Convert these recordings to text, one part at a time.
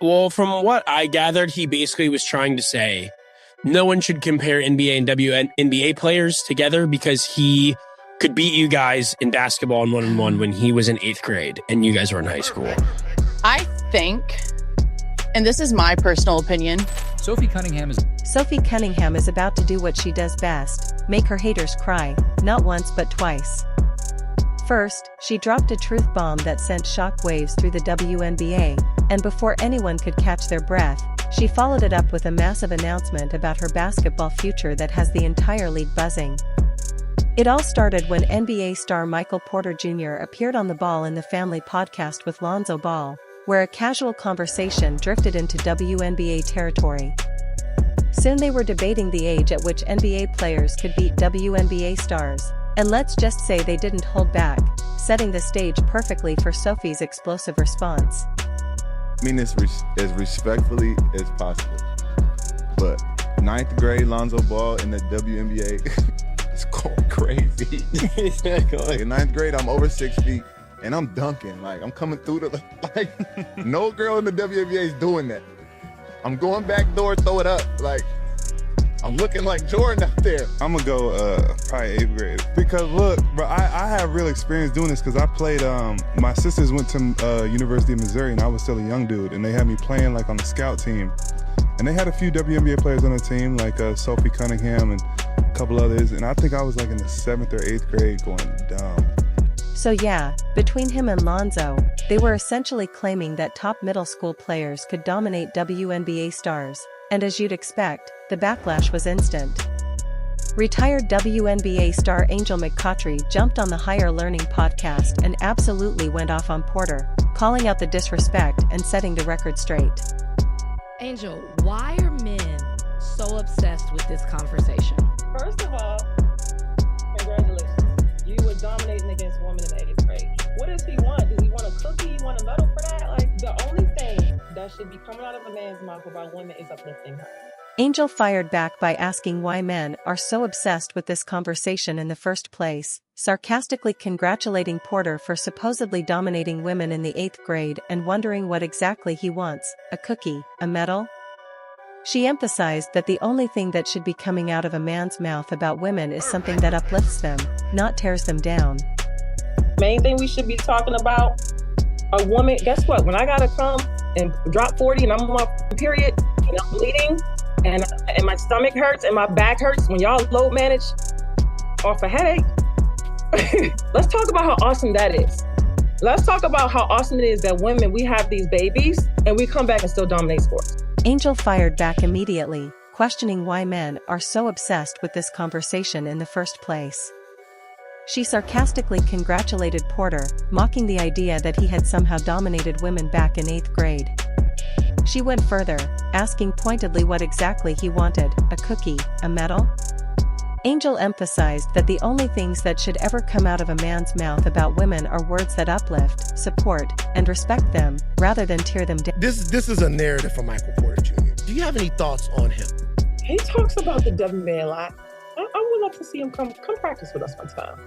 Well, from what I gathered, he basically was trying to say no one should compare NBA and WNBA players together because he could beat you guys in basketball in one-on-one when he was in 8th grade and you guys were in high school. I think, and this is my personal opinion, Sophie Cunningham is about to do what she does best, make her haters cry, not once but twice. First, she dropped a truth bomb that sent shockwaves through the WNBA, and before anyone could catch their breath, she followed it up with a massive announcement about her basketball future that has the entire league buzzing. It all started when NBA star Michael Porter Jr. appeared on the Ball in the Family podcast with Lonzo Ball, where a casual conversation drifted into WNBA territory. Soon they were debating the age at which NBA players could beat WNBA stars, and let's just say they didn't hold back, setting the stage perfectly for Sophie's explosive response. I mean this as respectfully as possible, but 9th grade Lonzo Ball in the WNBA is going crazy. In 9th grade, I'm over 6 feet, and I'm dunking. Like, I'm coming through the, no girl in the WNBA is doing that. I'm going back door, throw it up. Like, I'm looking like Jordan out there. I'm gonna go probably 8th grade. Because look, bro, I have real experience doing this because I played, my sisters went to University of Missouri and I was still a young dude, and they had me playing like on the scout team. And they had a few WNBA players on the team, like Sophie Cunningham and a couple others, and I think I was like in the 7th or 8th grade going dumb. So yeah, between him and Lonzo, they were essentially claiming that top middle school players could dominate WNBA stars, and as you'd expect, the backlash was instant. Retired WNBA star Angel McCoughtry jumped on the Higher Learning podcast and absolutely went off on Porter, calling out the disrespect and setting the record straight. Angel, why are men so obsessed with this conversation? First of all, congratulations. You were dominating against women in the 8th grade. What does he want? Does he want a cookie? You want a medal for that? Like, the only thing that should be coming out of a man's mouth about women is uplifting her. Angel fired back by asking why men are so obsessed with this conversation in the first place, sarcastically congratulating Porter for supposedly dominating women in the 8th grade and wondering what exactly he wants, a cookie, a medal? She emphasized that the only thing that should be coming out of a man's mouth about women is something that uplifts them, not tears them down. Main thing we should be talking about, a woman, guess what? When I gotta come and drop 40 and I'm on my period and I'm bleeding, and my stomach hurts and my back hurts when y'all load manage off a headache. Let's talk about how awesome that is. Let's talk about how awesome it is that women, we have these babies and we come back and still dominate sports. Angel fired back immediately, questioning why men are so obsessed with this conversation in the first place. She sarcastically congratulated Porter, mocking the idea that he had somehow dominated women back in 8th grade. She went further, asking pointedly what exactly he wanted, a cookie, a medal? Angel emphasized that the only things that should ever come out of a man's mouth about women are words that uplift, support, and respect them, rather than tear them down. This is a narrative from Michael Porter Jr. Do you have any thoughts on him? He talks about the WNBA a lot. I would love to see him come practice with us one time.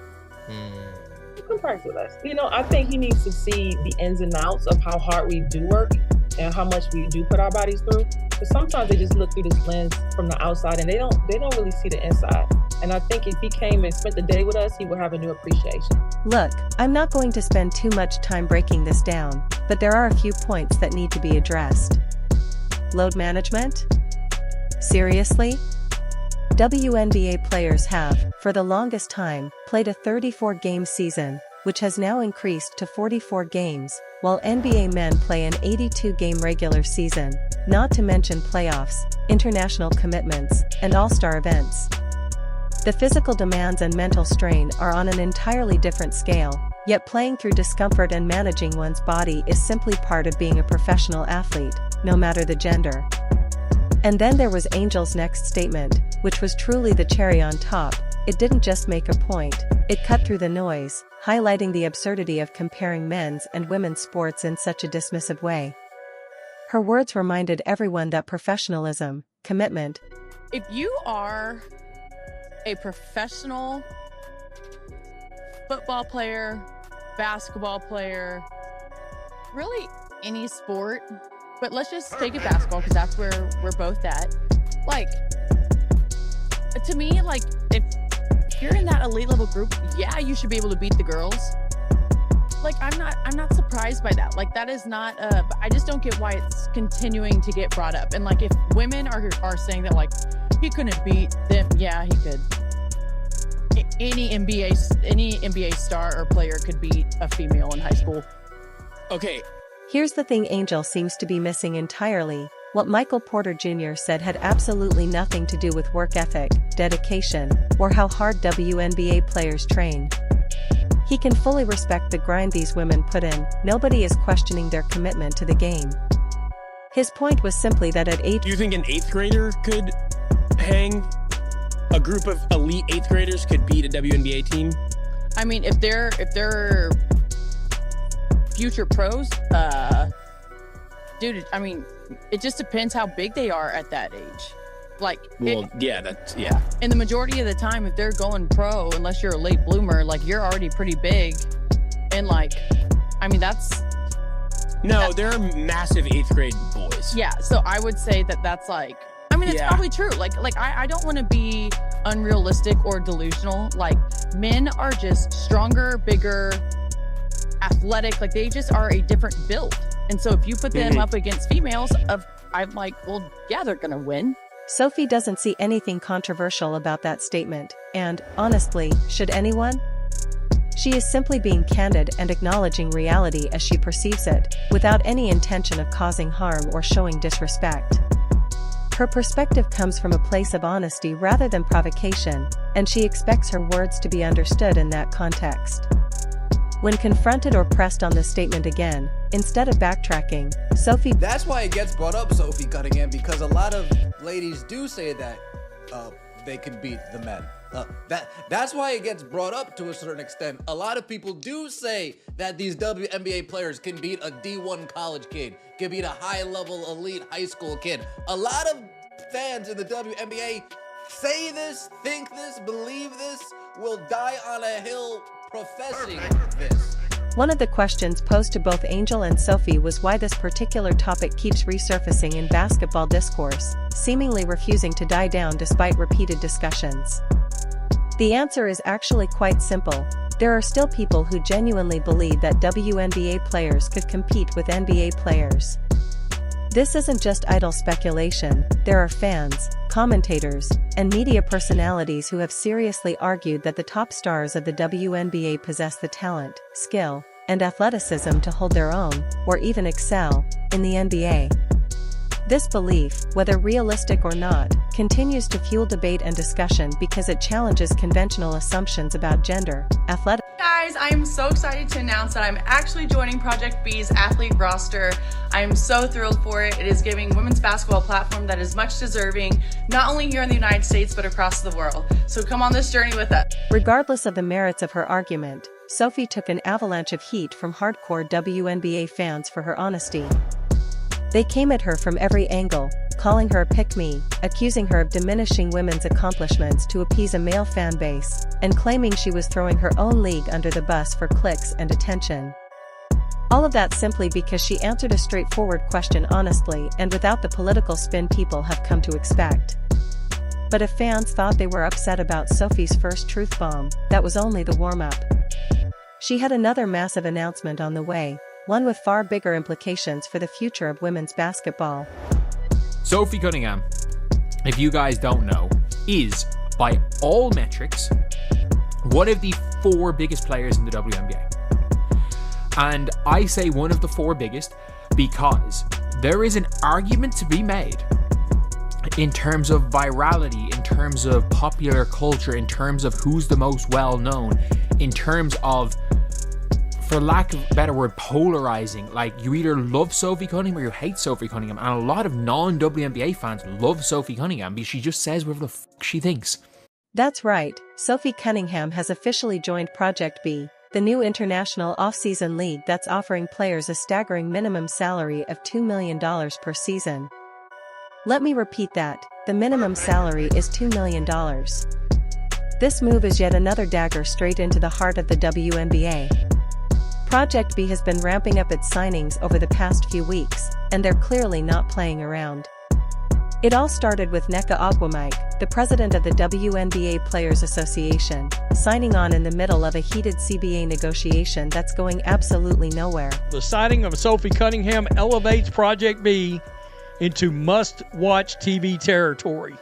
Come practice with us. You know, I think he needs to see the ins and outs of how hard we do work and how much we do put our bodies through. Because sometimes they just look through this lens from the outside and they don't really see the inside. And I think if he came and spent the day with us, he would have a new appreciation. Look, I'm not going to spend too much time breaking this down, but there are a few points that need to be addressed. Load management? Seriously? WNBA players have, for the longest time, played a 34-game season, which has now increased to 44 games, while NBA men play an 82-game regular season, not to mention playoffs, international commitments, and all-star events. The physical demands and mental strain are on an entirely different scale, yet playing through discomfort and managing one's body is simply part of being a professional athlete, no matter the gender. And then there was Angel's next statement, which was truly the cherry on top. It didn't just make a point, it cut through the noise, highlighting the absurdity of comparing men's and women's sports in such a dismissive way. Her words reminded everyone that professionalism, commitment. If you are a professional football player, basketball player, really any sport, But let's just take it basketball because that's where we're both at. Like, to me, like, if you're in that elite level group, yeah, you should be able to beat the girls. Like, I'm not surprised by that. Like, that is not, I just don't get why it's continuing to get brought up. And like, if women are saying that, like, he couldn't beat them, yeah, he could. Any NBA star or player could beat a female in high school. Okay. Here's the thing Angel seems to be missing entirely. What Michael Porter Jr. said had absolutely nothing to do with work ethic, dedication, or how hard WNBA players train. He can fully respect the grind these women put in. Nobody is questioning their commitment to the game. His point was simply that at 8. Do you think an 8th grader could hang? A group of elite 8th graders could beat a WNBA team? I mean, if they're future pros, dude, I mean, it just depends how big they are at that age. Like, well, yeah. And the majority of the time, if they're going pro, unless you're a late bloomer, like, you're already pretty big. And like, I mean, they're massive 8th grade boys. Yeah, so I would say that's like, I mean, it's probably true. Like I don't want to be unrealistic or delusional. Like, men are just stronger, bigger, athletic. Like, they just are a different build. And so if you put them up against females, I'm like, well, yeah, they're gonna win. Sophie doesn't see anything controversial about that statement, and, honestly, should anyone? She is simply being candid and acknowledging reality as she perceives it, without any intention of causing harm or showing disrespect. Her perspective comes from a place of honesty rather than provocation, and she expects her words to be understood in that context. When confronted or pressed on this statement again, instead of backtracking, Sophie... That's why it gets brought up, Sophie Cunningham, because a lot of ladies do say that they can beat the men. That's why it gets brought up to a certain extent. A lot of people do say that these WNBA players can beat a D1 college kid, can beat a high-level elite high school kid. A lot of fans in the WNBA say this, think this, believe this, will die on a hill professing this. One of the questions posed to both Angel and Sophie was why this particular topic keeps resurfacing in basketball discourse, seemingly refusing to die down despite repeated discussions. The answer is actually quite simple. There are still people who genuinely believe that WNBA players could compete with NBA players. This isn't just idle speculation. There are fans, commentators, and media personalities who have seriously argued that the top stars of the WNBA possess the talent, skill, and athleticism to hold their own, or even excel, in the NBA. This belief, whether realistic or not, continues to fuel debate and discussion because it challenges conventional assumptions about gender, athleticism. Guys, I am so excited to announce that I'm actually joining Project B's athlete roster. I am so thrilled for it. It is giving women's basketball a platform that is much deserving, not only here in the United States, but across the world. So come on this journey with us. Regardless of the merits of her argument, Sophie took an avalanche of heat from hardcore WNBA fans for her honesty. They came at her from every angle, calling her a pick-me, accusing her of diminishing women's accomplishments to appease a male fan base, and claiming she was throwing her own league under the bus for clicks and attention. All of that simply because she answered a straightforward question honestly and without the political spin people have come to expect. But if fans thought they were upset about Sophie's first truth bomb, that was only the warm-up. She had another massive announcement on the way, one with far bigger implications for the future of women's basketball. Sophie Cunningham, if you guys don't know, is, by all metrics, one of the 4 biggest players in the WNBA. And I say one of the 4 biggest because there is an argument to be made in terms of virality, in terms of popular culture, in terms of who's the most well-known, in terms of, for lack of a better word, polarizing. Like, you either love Sophie Cunningham or you hate Sophie Cunningham, and a lot of non-WNBA fans love Sophie Cunningham because she just says whatever the fuck she thinks. That's right, Sophie Cunningham has officially joined Project B, the new international off-season league that's offering players a staggering minimum salary of $2 million per season. Let me repeat that, the minimum salary is $2 million. This move is yet another dagger straight into the heart of the WNBA. Project B has been ramping up its signings over the past few weeks, and they're clearly not playing around. It all started with McCoughtry, the president of the WNBA Players Association, signing on in the middle of a heated CBA negotiation that's going absolutely nowhere. The signing of Sophie Cunningham elevates Project B into must-watch TV territory.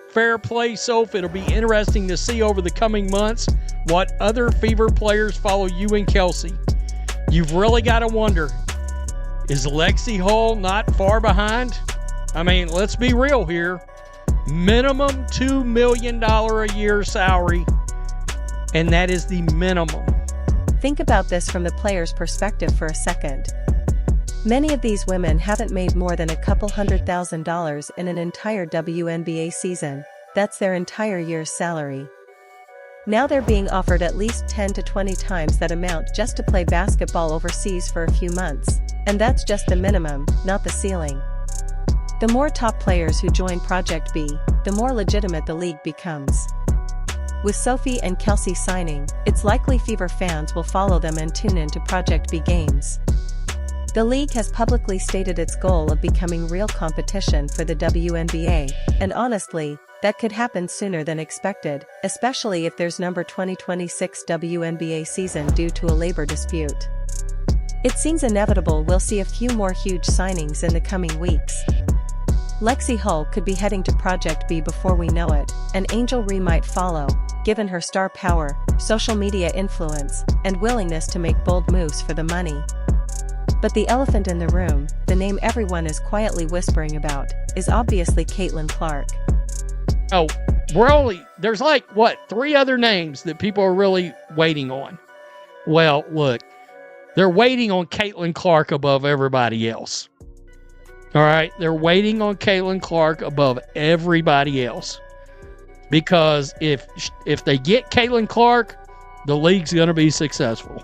Fair play, Soph. It'll be interesting to see over the coming months what other Fever players follow you and Kelsey. You've really got to wonder, is Lexi Hull not far behind? I mean, let's be real here. Minimum $2 million a year salary, and that is the minimum. Think about this from the player's perspective for a second. Many of these women haven't made more than a couple $100,000 in an entire WNBA season. That's their entire year's salary. Now they're being offered at least 10 to 20 times that amount just to play basketball overseas for a few months. And that's just the minimum, not the ceiling. The more top players who join Project B, the more legitimate the league becomes. With Sophie and Kelsey signing, it's likely Fever fans will follow them and tune in to Project B games. The league has publicly stated its goal of becoming real competition for the WNBA, and honestly, that could happen sooner than expected, especially if there's number 2026 WNBA season due to a labor dispute. It seems inevitable we'll see a few more huge signings in the coming weeks. Lexi Hull could be heading to Project B before we know it, and Angel Reese might follow, given her star power, social media influence, and willingness to make bold moves for the money. But the elephant in the room, the name everyone is quietly whispering about, is obviously Caitlin Clark. Oh, there's like, 3 other names that people are really waiting on. Well, look, they're waiting on Caitlin Clark above everybody else. All right, they're waiting on Caitlin Clark above everybody else. Because if they get Caitlin Clark, the league's going to be successful.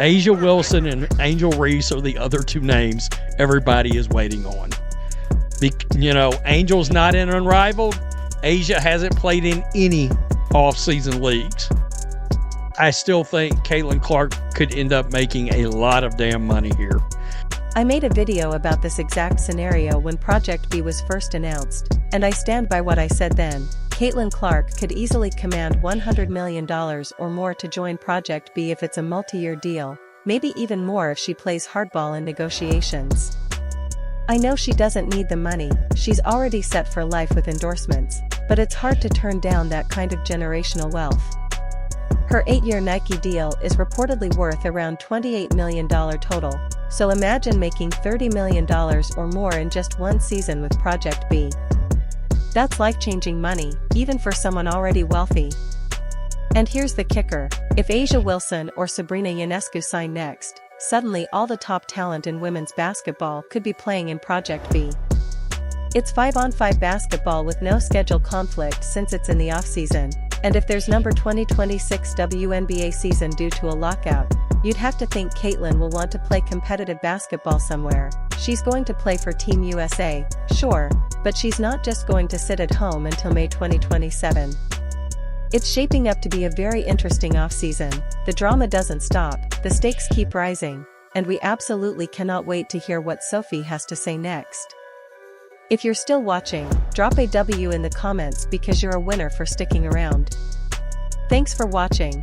A'ja Wilson and Angel Reese are the other 2 names everybody is waiting on. Angel's not in Unrivaled. A'ja hasn't played in any off-season leagues. I still think Caitlin Clark could end up making a lot of damn money here. I made a video about this exact scenario when Project B was first announced, and I stand by what I said then. Caitlin Clark could easily command $100 million or more to join Project B if it's a multi-year deal, maybe even more if she plays hardball in negotiations. I know she doesn't need the money, she's already set for life with endorsements, but it's hard to turn down that kind of generational wealth. Her 8-year Nike deal is reportedly worth around $28 million total, so imagine making $30 million or more in just one season with Project B. That's life-changing money, even for someone already wealthy. And here's the kicker, if A'ja Wilson or Sabrina Ionescu sign next, suddenly all the top talent in women's basketball could be playing in Project B. It's 5-on-5 basketball with no schedule conflict since it's in the off-season. And if there's number 2026 WNBA season due to a lockout, you'd have to think Caitlin will want to play competitive basketball somewhere. She's going to play for Team USA, sure, but she's not just going to sit at home until May 2027. It's shaping up to be a very interesting offseason. The drama doesn't stop, the stakes keep rising, and we absolutely cannot wait to hear what Sophie has to say next. If you're still watching, drop a W in the comments because you're a winner for sticking around. Thanks for watching.